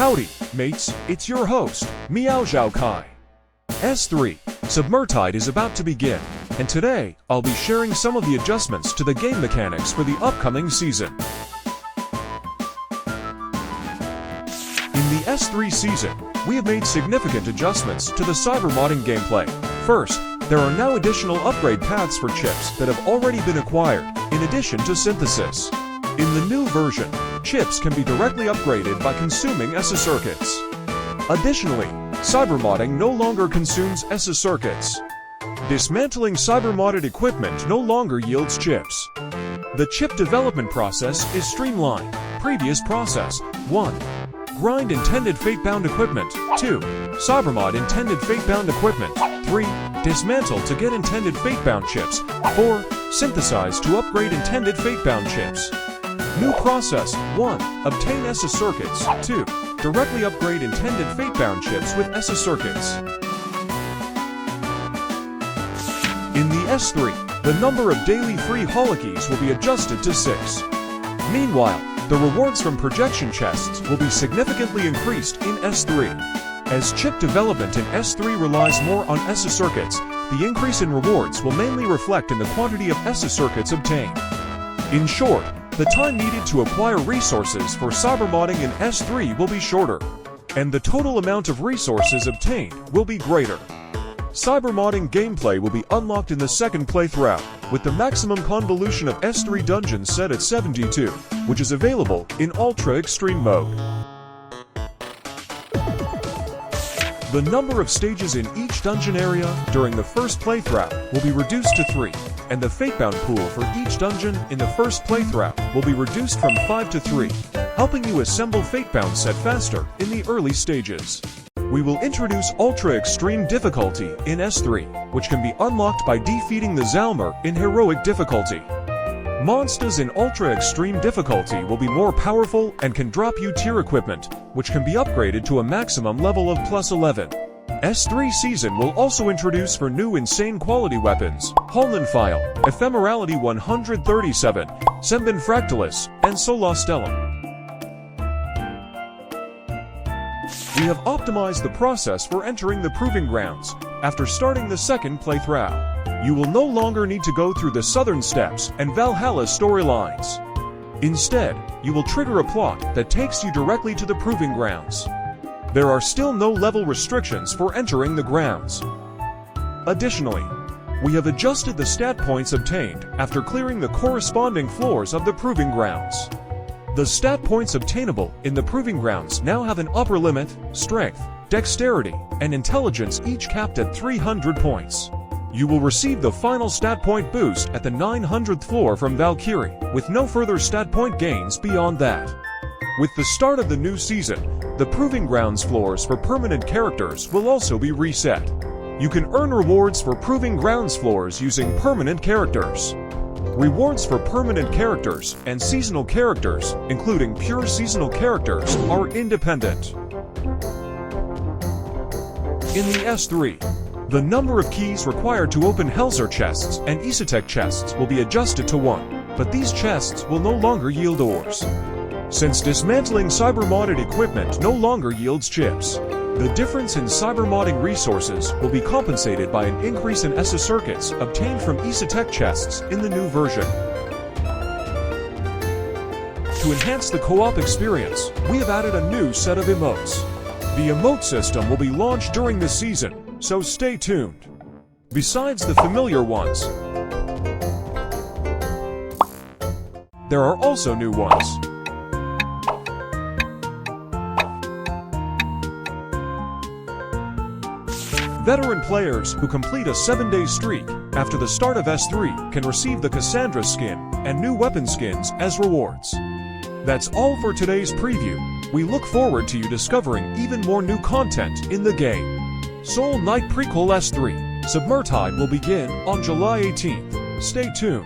Howdy, mates, it's your host, Meow Zhao Kai. S3, Submertide is about to begin, and today, I'll be sharing some of the adjustments to the game mechanics for the upcoming season. In the S3 season, we have made significant adjustments to the cybermodding gameplay. First, there are now additional upgrade paths for chips that have already been acquired, in addition to synthesis. In the new version, chips can be directly upgraded by consuming ESA circuits. Additionally, cybermodding no longer consumes ESA circuits. Dismantling cybermodded equipment no longer yields chips. The chip development process is streamlined. Previous process: 1. Grind intended fate-bound equipment. 2. Cybermod intended fate-bound equipment. 3. Dismantle to get intended fate-bound chips. 4. Synthesize to upgrade intended fate-bound chips. New process: 1. Obtain ESA circuits. 2. Directly upgrade intended fate-bound chips with ESA circuits. In the S3, the number of daily free holokeys will be adjusted to 6. Meanwhile, the rewards from projection chests will be significantly increased in S3. As chip development in S3 relies more on ESA circuits, the increase in rewards will mainly reflect in the quantity of ESA circuits obtained. In short, the time needed to acquire resources for cybermodding in S3 will be shorter, and the total amount of resources obtained will be greater. Cybermodding gameplay will be unlocked in the second playthrough, with the maximum convolution of S3 dungeons set at 72, which is available in Ultra Extreme mode. The number of stages in each dungeon area during the first playthrough will be reduced to 3, and the fate-bound pool for each dungeon in the first playthrough will be reduced from 5 to 3, helping you assemble fate-bound set faster in the early stages. We will introduce Ultra Extreme difficulty in S3, which can be unlocked by defeating the Zalmer in heroic difficulty. Monsters in Ultra Extreme difficulty will be more powerful and can drop you tier equipment, which can be upgraded to a maximum level of +11. S3 season will also introduce 4 new insane quality weapons: Holland File, Ephemerality 137, Sembin Fractalis, and Solastellum. We have optimized the process for entering the Proving Grounds. After starting the second playthrough, you will no longer need to go through the Southern Steps and Valhalla storylines. Instead, you will trigger a plot that takes you directly to the Proving Grounds. There are still no level restrictions for entering the grounds. Additionally, we have adjusted the stat points obtained after clearing the corresponding floors of the Proving Grounds. The stat points obtainable in the Proving Grounds now have an upper limit: strength, dexterity, and intelligence, each capped at 300 points. You will receive the final stat point boost at the 900th floor from Valkyrie, with no further stat point gains beyond that. With the start of the new season, the Proving Grounds floors for permanent characters will also be reset. You can earn rewards for Proving Grounds floors using permanent characters. Rewards for permanent characters and seasonal characters, including pure seasonal characters, are independent. In the S3, the number of keys required to open Helzer chests and Isotech chests will be adjusted to 1, but these chests will no longer yield ores. Since dismantling cybermodded equipment no longer yields chips, the difference in cybermodding resources will be compensated by an increase in ESA circuits obtained from Isotech chests in the new version. To enhance the co-op experience, we have added a new set of emotes. The emote system will be launched during the season, so stay tuned. Besides the familiar ones, there are also new ones. Veteran players who complete a 7-day streak after the start of S3 can receive the Cassandra skin and new weapon skins as rewards. That's all for today's preview. We look forward to you discovering even more new content in the game. Soul Knight Prequel S3 Submertide will begin on July 18th. Stay tuned.